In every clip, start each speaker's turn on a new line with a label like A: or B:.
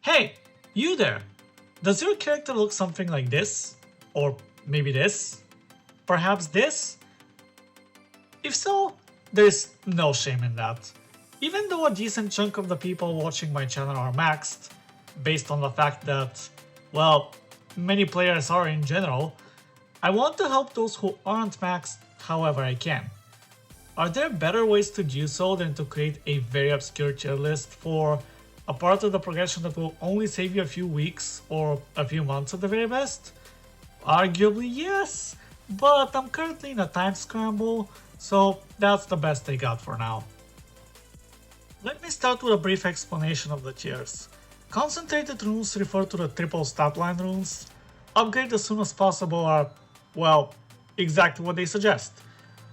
A: Hey, you there! Does your character look something like this? Or maybe this? Perhaps this? If so, there's no shame in that. Even though a decent chunk of the people watching my channel are maxed, based on the fact that, well, many players are in general, I want to help those who aren't maxed however I can. Are there better ways to do so than to create a very obscure tier list for a part of the progression that will only save you a few weeks or a few months at the very best? Arguably yes, but I'm currently in a time scramble, so that's the best I got for now. Let me start with a brief explanation of the tiers. Concentrated runes refer to the triple stat line runes. Upgrade as soon as possible are, well, exactly what they suggest.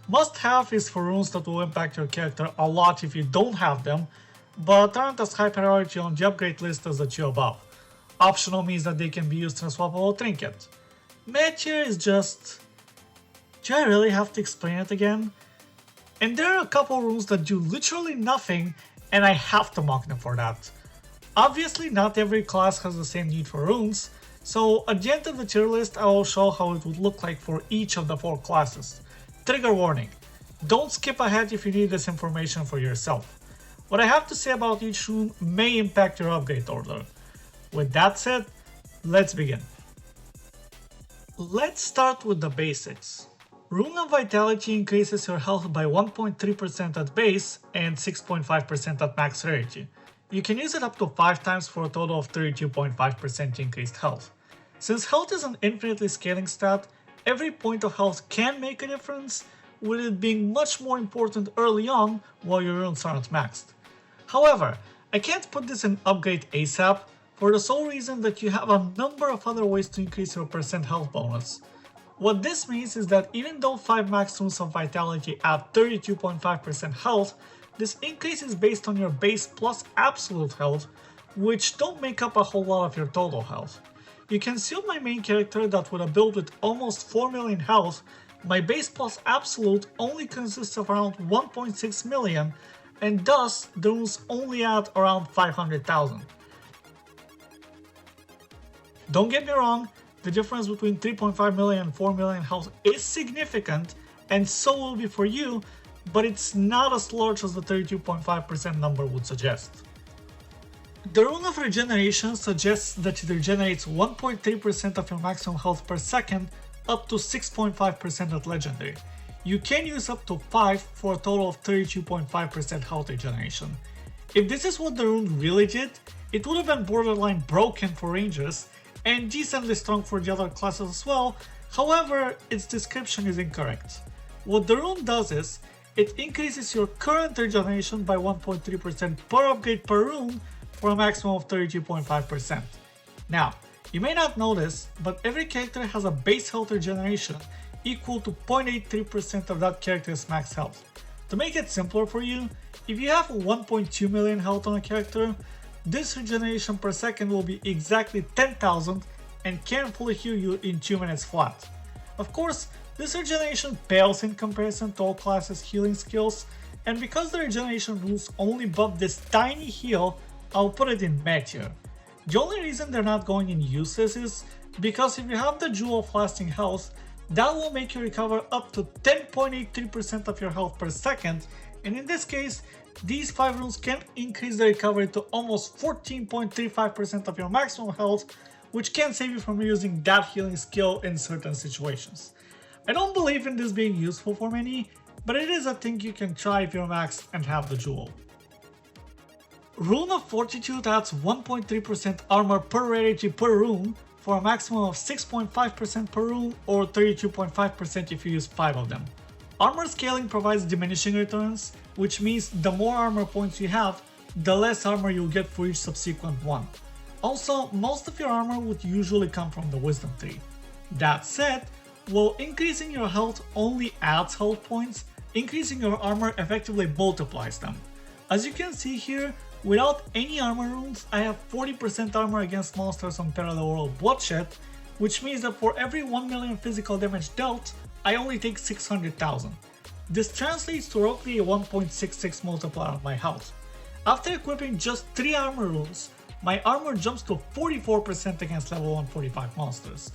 A: Must have is for runes that will impact your character a lot if you don't have them, but aren't as high priority on the upgrade list as the two above. Optional means that they can be used in a swappable trinket. Materi is just... do I really have to explain it again? And there are a couple runes that do literally nothing, and I have to mock them for that. Obviously not every class has the same need for runes, so at the end of the tier list I will show how it would look like for each of the 4 classes. Trigger warning: don't skip ahead if you need this information for yourself. What I have to say about each rune may impact your upgrade order. With that said, let's begin. Let's start with the basics. Rune of Vitality increases your health by 1.3% at base and 6.5% at max rarity. You can use it up to 5 times for a total of 32.5% increased health. Since health is an infinitely scaling stat, every point of health can make a difference, with it being much more important early on while your runes aren't maxed. However, I can't put this in upgrade ASAP for the sole reason that you have a number of other ways to increase your percent health bonus. What this means is that even though 5 max runes of Vitality add 32.5% health, this increase is based on your base plus absolute health, which don't make up a whole lot of your total health. You can see on my main character that with a build with almost 4 million health, my base plus absolute only consists of around 1.6 million, and thus the runes only add around 500,000. Don't get me wrong, the difference between 3.5 million and 4 million health is significant, and so will be for you, but it's not as large as the 32.5% number would suggest. The Rune of Regeneration suggests that it regenerates 1.3% of your maximum health per second up to 6.5% at Legendary. You can use up to 5 for a total of 32.5% health regeneration. If this is what the rune really did, it would have been borderline broken for rangers and decently strong for the other classes as well, however, its description is incorrect. What the rune does is, it increases your current regeneration by 1.3% per upgrade per rune for a maximum of 32.5%. Now, you may not know this, but every character has a base health regeneration equal to 0.83% of that character's max health. To make it simpler for you, if you have 1.2 million health on a character, this regeneration per second will be exactly 10,000 and can fully heal you in 2 minutes flat. Of course, this regeneration pales in comparison to all classes' healing skills, and because the regeneration runes only buff this tiny heal, I'll put it in Materi. The only reason they're not going in uses is because if you have the Jewel of Lasting Health, that will make you recover up to 10.83% of your health per second, and in this case, these 5 runes can increase the recovery to almost 14.35% of your maximum health, which can save you from using that healing skill in certain situations. I don't believe in this being useful for many, but it is a thing you can try if you're maxed and have the jewel. Rune of Fortitude adds 1.3% armor per rarity per rune for a maximum of 6.5% per rune or 32.5% if you use 5 of them. Armor scaling provides diminishing returns, which means the more armor points you have, the less armor you'll get for each subsequent one. Also, most of your armor would usually come from the Wisdom tree. That said, while increasing your health only adds health points, increasing your armor effectively multiplies them. As you can see here, without any armor runes, I have 40% armor against monsters on Parallel World Bloodshed, which means that for every 1 million physical damage dealt, I only take 600,000. This translates to roughly a 1.66 multiplier on my health. After equipping just 3 armor runes, my armor jumps to 44% against level 145 monsters.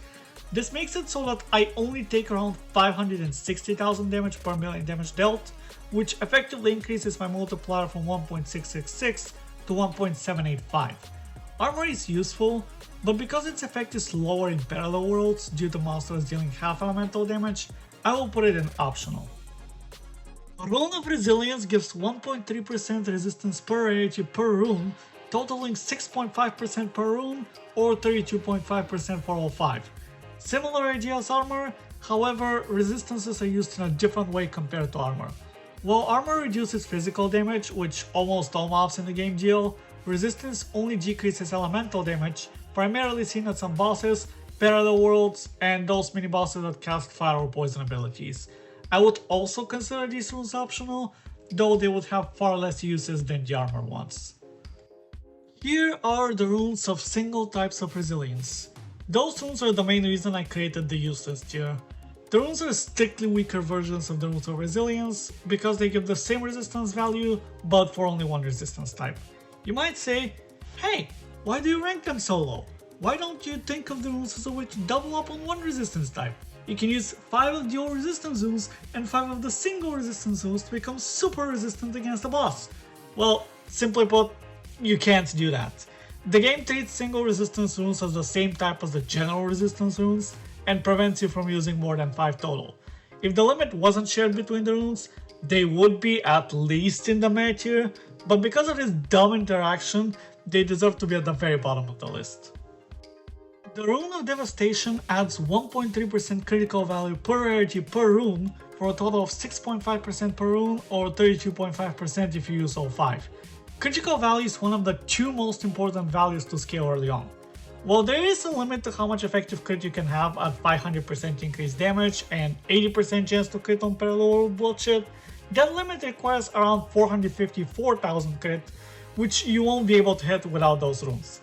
A: This makes it so that I only take around 560,000 damage per million damage dealt, which effectively increases my multiplier from 1.666 to 1.785. Armor is useful, but because its effect is lower in parallel worlds due to monsters dealing half elemental damage, I will put it in optional. Rune of Resilience gives 1.3% resistance per rarity per rune, totaling 6.5% per rune or 32.5% for all 5. Similar idea as armor, however, resistances are used in a different way compared to armor. While armor reduces physical damage, which almost all mobs in the game deal, resistance only decreases elemental damage, primarily seen at some bosses, parallel worlds, and those mini-bosses that cast fire or poison abilities. I would also consider these runes optional, though they would have far less uses than the armor ones. Here are the runes of single types of resilience. Those runes are the main reason I created the use list here. The runes are strictly weaker versions of the runes of resilience, because they give the same resistance value, but for only one resistance type. You might say, hey, why do you rank them so low? Why don't you think of the runes as a way to double up on one resistance type? You can use 5 of the dual resistance runes and 5 of the single resistance runes to become super resistant against the boss. Well, simply put, you can't do that. The game treats single resistance runes as the same type as the general resistance runes and prevents you from using more than 5 total. If the limit wasn't shared between the runes, they would be at least in the Materi, but because of this dumb interaction, they deserve to be at the very bottom of the list. The Rune of Devastation adds 1.3% critical value per rarity per rune for a total of 6.5% per rune or 32.5% if you use all 5. Critical value is one of the 2 most important values to scale early on. While there is a limit to how much effective crit you can have at 500% increased damage and 80% chance to crit on parallel world bloodshed, that limit requires around 454,000 crit, which you won't be able to hit without those runes.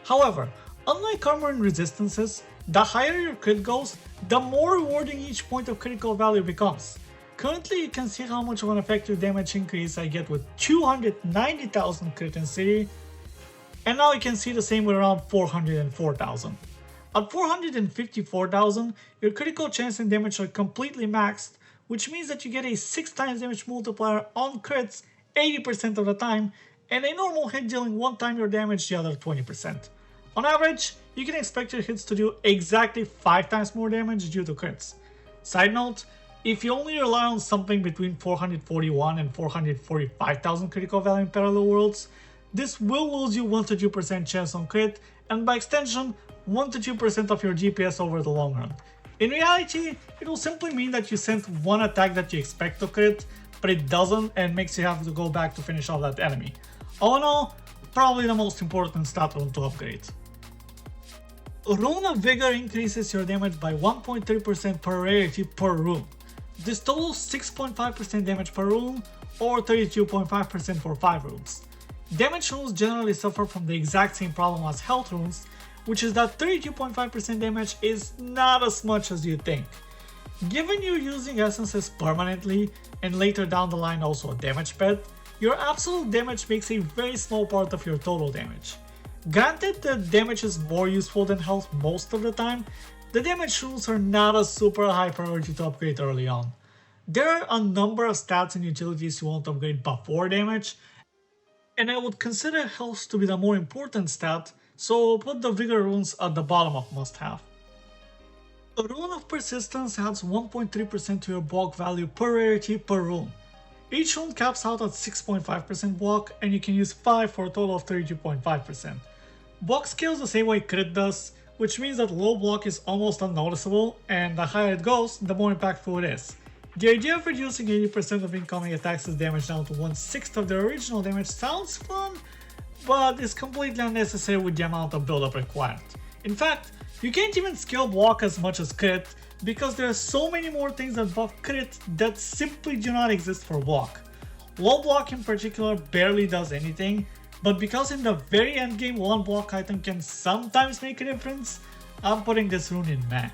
A: However, unlike armor and resistances, the higher your crit goes, the more rewarding each point of critical value becomes. Currently, you can see how much of an effective damage increase I get with 290,000 crit in City, and now you can see the same with around 404,000. At 454,000, your critical chance and damage are completely maxed, which means that you get a 6 times damage multiplier on crits 80% of the time, and a normal hit dealing 1 time your damage the other 20%. On average, you can expect your hits to do exactly 5 times more damage due to crits. Side note, if you only rely on something between 441 and 445,000 critical value in parallel worlds, this will lose you 1 to 2% chance on crit, and by extension, 1 to 2% of your DPS over the long run. In reality, it will simply mean that you sent one attack that you expect to crit, but it doesn't and makes you have to go back to finish off that enemy. All in all, probably the most important stat rune to upgrade. Rune of Vigor increases your damage by 1.3% per rarity per rune. This totals 6.5% damage per rune or 32.5% for 5 runes. Damage runes generally suffer from the exact same problem as health runes, which is that 32.5% damage is not as much as you think. Given you're using essences permanently and later down the line also a damage pet, your absolute damage makes a very small part of your total damage. Granted that damage is more useful than health most of the time, the damage runes are not a super high priority to upgrade early on. There are a number of stats and utilities you want to upgrade before damage, and I would consider health to be the more important stat, so put the Vigor runes at the bottom of must-have. A Rune of Persistence adds 1.3% to your block value per rarity per rune. Each rune caps out at 6.5% block, and you can use 5 for a total of 32.5%. Block scales the same way crit does, which means that low block is almost unnoticeable, and the higher it goes, the more impactful it is. The idea of reducing 80% of incoming attacks' damage down to 1/6 of their original damage sounds fun, but is completely unnecessary with the amount of buildup required. In fact, you can't even scale block as much as crit, because there are so many more things that buff crit that simply do not exist for block. Low block in particular barely does anything, but because in the very end game one block item can sometimes make a difference, I'm putting this rune in meh.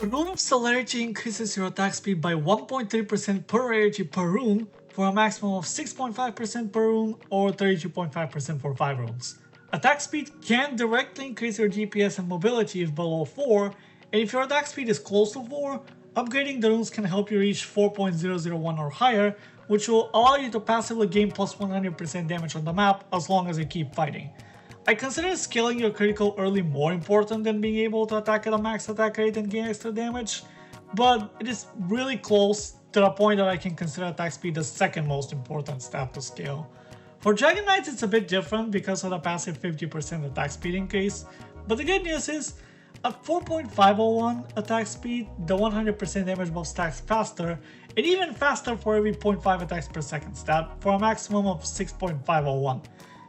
A: Rune of Celerity increases your attack speed by 1.3% per rarity per rune for a maximum of 6.5% per rune or 32.5% for 5 runes. Attack speed can directly increase your DPS and mobility if below 4, and if your attack speed is close to 4, upgrading the runes can help you reach 4.001 or higher, which will allow you to passively gain plus 100% damage on the map as long as you keep fighting. I consider scaling your critical early more important than being able to attack at a max attack rate and gain extra damage, but it is really close to the point that I can consider attack speed the second most important stat to scale. For Dragon Knights it's a bit different because of the passive 50% attack speed increase, but the good news is, at 4.501 attack speed, the 100% damage buff stacks faster, and even faster for every 0.5 attacks per second stat, for a maximum of 6.501.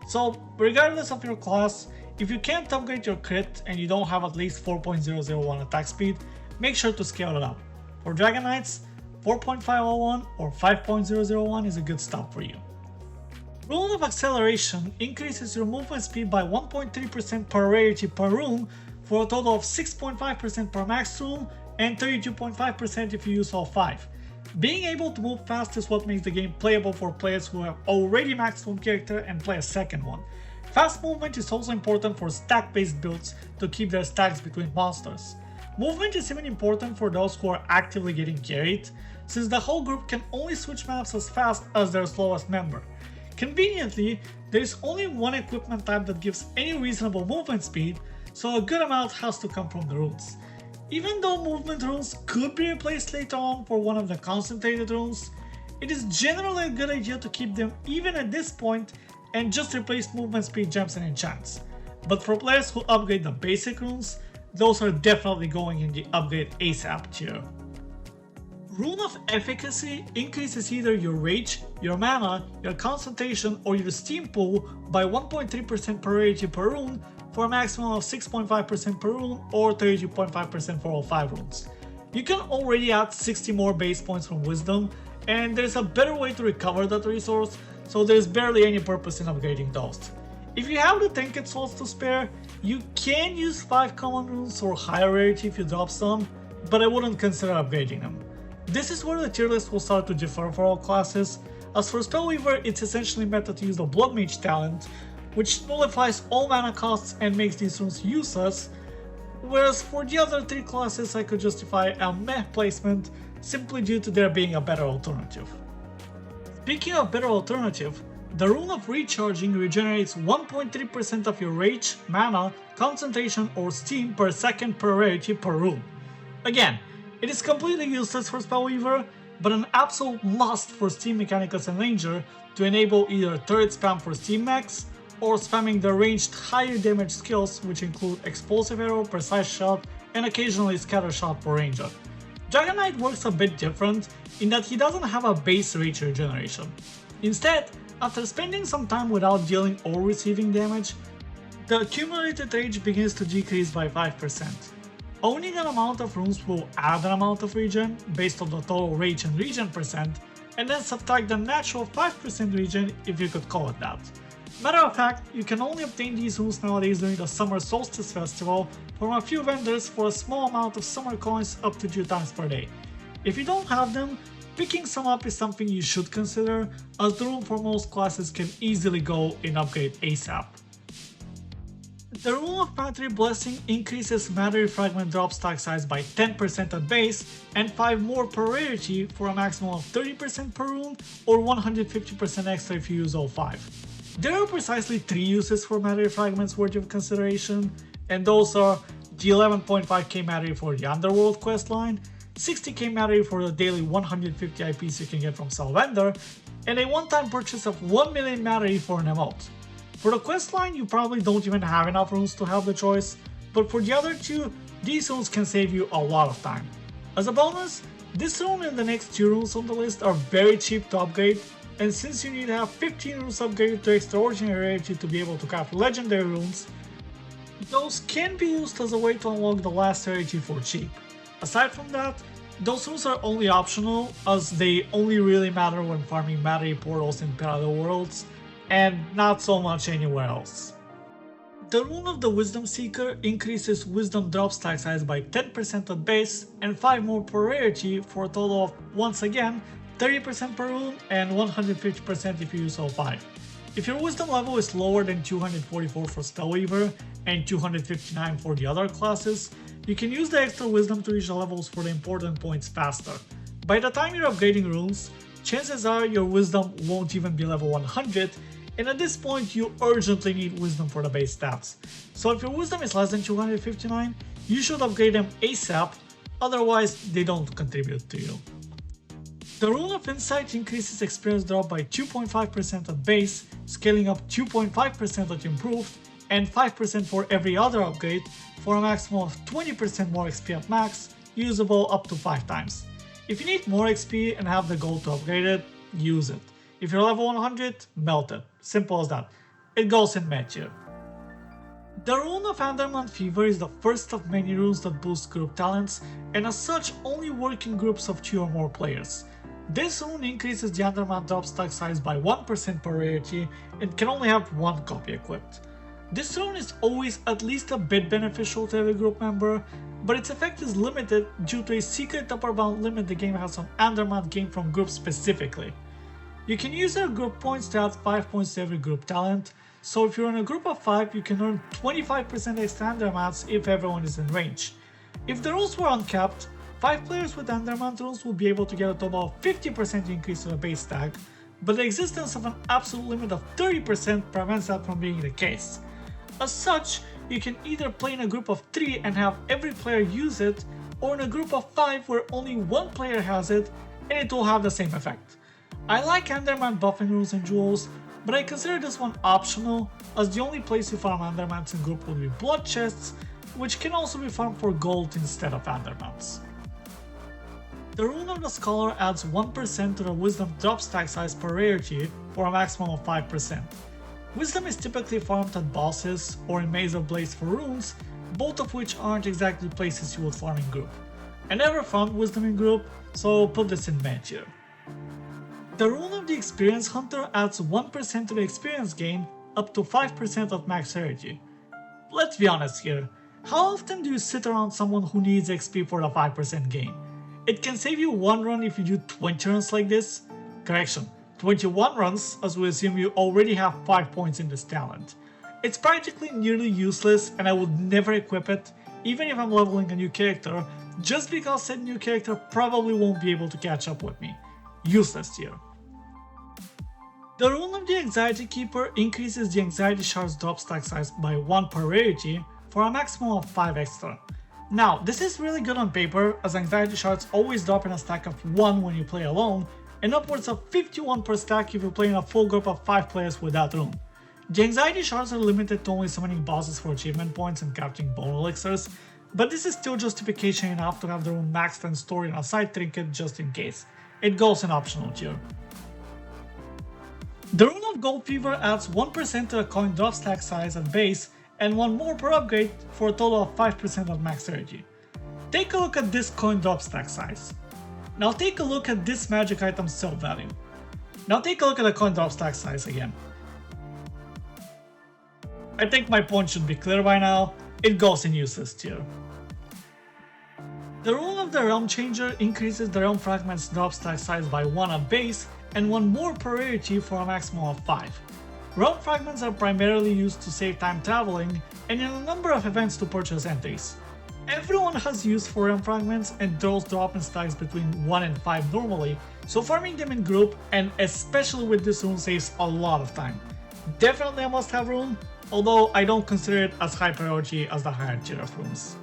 A: So, regardless of your class, if you can't upgrade your crit and you don't have at least 4.001 attack speed, make sure to scale it up. For Dragon Knights, 4.501 or 5.001 is a good stop for you. Rune of Acceleration increases your movement speed by 1.3% per rarity per rune, for a total of 6.5% per max rune and 32.5% if you use all 5. Being able to move fast is what makes the game playable for players who have already maxed one character and play a second one. Fast movement is also important for stack-based builds to keep their stacks between monsters. Movement is even important for those who are actively getting carried, since the whole group can only switch maps as fast as their slowest member. Conveniently, there is only one equipment type that gives any reasonable movement speed, so a good amount has to come from the runes. Even though movement runes could be replaced later on for one of the concentrated runes, it is generally a good idea to keep them even at this point and just replace movement speed gems and enchants. But for players who upgrade the basic runes, those are definitely going in the upgrade ASAP tier. Rune of Efficacy increases either your rage, your mana, your concentration or your steam pool by 1.3% per rarity per rune, for a maximum of 6.5% per rune or 32.5% for all 5 runes. You can already add 60 more base points from Wisdom, and there's a better way to recover that resource, so there's barely any purpose in upgrading those. If you have the trinket slots to spare, you can use 5 common runes or higher rarity if you drop some, but I wouldn't consider upgrading them. This is where the tier list will start to differ for all classes. As for Spellweaver, it's essentially meta to use the Blood Mage talent, which nullifies all mana costs and makes these runes useless, whereas for the other 3 classes I could justify a meh placement simply due to there being a better alternative. Speaking of better alternative, the Rune of Recharging regenerates 1.3% of your rage, mana, concentration or steam per second per rarity per rune. Again, it is completely useless for Spellweaver, but an absolute must for Steam Mechanicus and Ranger to enable either turret spam for Steam Max, or spamming the ranged higher damage skills which include Explosive Arrow, Precise Shot, and occasionally Scatter Shot for Ranger. Dragon Knight works a bit different in that he doesn't have a base rage regeneration. Instead, after spending some time without dealing or receiving damage, the accumulated rage begins to decrease by 5%. Owning an amount of runes will add an amount of regen based on the total rage and regen percent, and then subtract the natural 5% regen if you could call it that. Matter of fact, you can only obtain these runes nowadays during the Summer Solstice Festival from a few vendors for a small amount of summer coins up to 2 times per day. If you don't have them, picking some up is something you should consider, as the rune for most classes can easily go in upgrade ASAP. The Rune of Materi Blessing increases Materi Fragment drop stack size by 10% at base and 5 more per rarity for a maximum of 30% per rune or 150% extra if you use all 5. There are precisely 3 uses for Materi Fragments worthy of consideration, and those are the 11.5k Materi for the Underworld questline, 60k Materi for the daily 150 IPs you can get from Salvender, and a one-time purchase of 1 million Materi for an emote. For the questline, you probably don't even have enough runes to have the choice, but for the other 2, these runes can save you a lot of time. As a bonus, this rune and the next 2 runes on the list are very cheap to upgrade, and since you need to have 15 runes upgraded to extraordinary rarity to be able to craft legendary runes, those can be used as a way to unlock the last rarity for cheap. Aside from that, those runes are only optional, as they only really matter when farming Materi portals in parallel worlds, and not so much anywhere else. The Rune of the Wisdom Seeker increases Wisdom drop stack size by 10% at base and 5 more per rarity for a total of, once again, 30% per rune and 150% if you use all 5. If your wisdom level is lower than 244 for Spellweaver and 259 for the other classes, you can use the extra wisdom to reach the levels for the important points faster. By the time you're upgrading runes, chances are your wisdom won't even be level 100, and at this point you urgently need wisdom for the base stats. So if your wisdom is less than 259, you should upgrade them ASAP, otherwise they don't contribute to you. The Rune of Insight increases experience drop by 2.5% at base, scaling up 2.5% at improved, and 5% for every other upgrade, for a maximum of 20% more XP at max, usable up to 5 times. If you need more XP and have the goal to upgrade it, use it. If you're level 100, melt it. Simple as that. It goes in Materi. The Rune of Andermant Fever is the first of many runes that boost group talents, and as such only work in groups of 2 or more players. This rune increases the Andermant drop stack size by 1% per rarity and can only have 1 copy equipped. This rune is always at least a bit beneficial to every group member, but its effect is limited due to a secret upper bound limit the game has on Andermant gained from groups specifically. You can use your group points to add 5 points to every group talent, so if you're in a group of 5 you can earn 25% extra Andermants if everyone is in range. If the rules were uncapped, 5 players with Andermant rules will be able to get a total of 50% increase to the base stack, but the existence of an absolute limit of 30% prevents that from being the case. As such, you can either play in a group of 3 and have every player use it, or in a group of 5 where only 1 player has it, and it will have the same effect. I like Andermant buffing rules and jewels, but I consider this one optional, as the only place you farm Andermants in group will be blood chests, which can also be farmed for gold instead of Andermants. The Rune of the Scholar adds 1% to the Wisdom drop stack size per rarity for a maximum of 5%. Wisdom is typically farmed at bosses or in Maze of Blades for runes, both of which aren't exactly places you would farm in group. I never farmed Wisdom in group, so put this in Materi. The Rune of the Experience Hunter adds 1% to the experience gain up to 5% of max rarity. Let's be honest here, how often do you sit around someone who needs XP for the 5% gain? It can save you 1 run if you do 20 runs like this. Correction, 21 runs, as we assume you already have 5 points in this talent. It's practically nearly useless and I would never equip it, even if I'm leveling a new character, just because said new character probably won't be able to catch up with me. Useless here. The Rune of the Anxiety Keeper increases the Anxiety Shard's drop stack size by 1 per rarity for a maximum of 5 extra. Now, this is really good on paper, as Anxiety Shards always drop in a stack of 1 when you play alone, and upwards of 51 per stack if you play in a full group of 5 players with that rune. The Anxiety Shards are limited to only summoning bosses for achievement points and crafting bone elixirs, but this is still justification enough to have the rune maxed and stored in a side trinket just in case. It goes in optional tier. The Rune of Gold Fever adds 1% to the coin drop stack size at base, and 1 more per upgrade for a total of 5% of max rarity. Take a look at this coin drop stack size. Now take a look at this magic item's sell value. Now take a look at the coin drop stack size again. I think my point should be clear by now, it goes in useless tier. The Rune of the Realm Changer increases the Realm Fragment's drop stack size by 1 at base, and 1 more per rarity for a maximum of 5. Realm Fragments are primarily used to save time traveling, and in a number of events to purchase entries. Everyone has use for Realm Fragments, and those drop in stacks between 1 and 5 normally, so farming them in group, and especially with this rune, saves a lot of time. Definitely a must have rune, although I don't consider it as high priority as the higher tier of runes.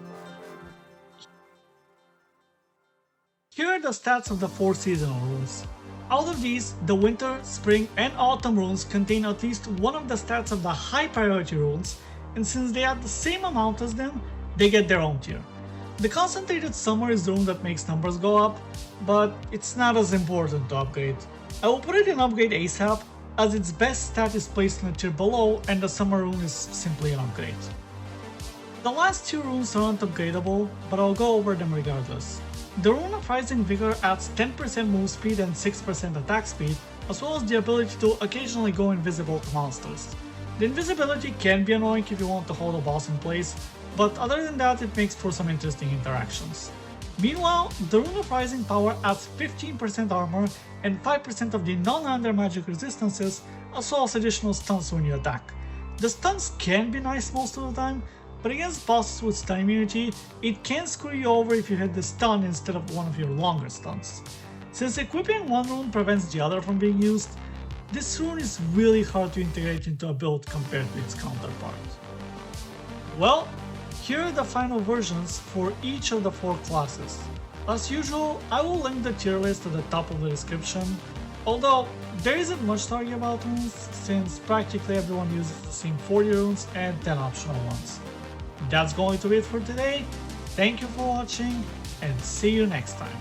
A: Here are the stats of the 4 seasonal runes. Out of these, the winter, spring, and autumn runes contain at least one of the stats of the high priority runes, and since they add the same amount as them, they get their own tier. The concentrated summer is the rune that makes numbers go up, but it's not as important to upgrade. I will put it in upgrade ASAP, as its best stat is placed in the tier below and the summer rune is simply an upgrade. The last 2 runes aren't upgradable, but I'll go over them regardless. The Rune of Rising Vigor adds 10% move speed and 6% attack speed, as well as the ability to occasionally go invisible to monsters. The invisibility can be annoying if you want to hold a boss in place, but other than that it makes for some interesting interactions. Meanwhile, the Rune of Rising power adds 15% armor and 5% of the non-under magic resistances, as well as additional stuns when you attack. The stuns can be nice most of the time, but against bosses with stun immunity, it can screw you over if you hit the stun instead of one of your longer stuns. Since equipping one rune prevents the other from being used, this rune is really hard to integrate into a build compared to its counterpart. Well, here are the final versions for each of the 4 classes. As usual, I will link the tier list at the top of the description, although there isn't much to argue about runes since practically everyone uses the same 40 runes and 10 optional ones. That's going to be it for today. Thank you for watching and see you next time.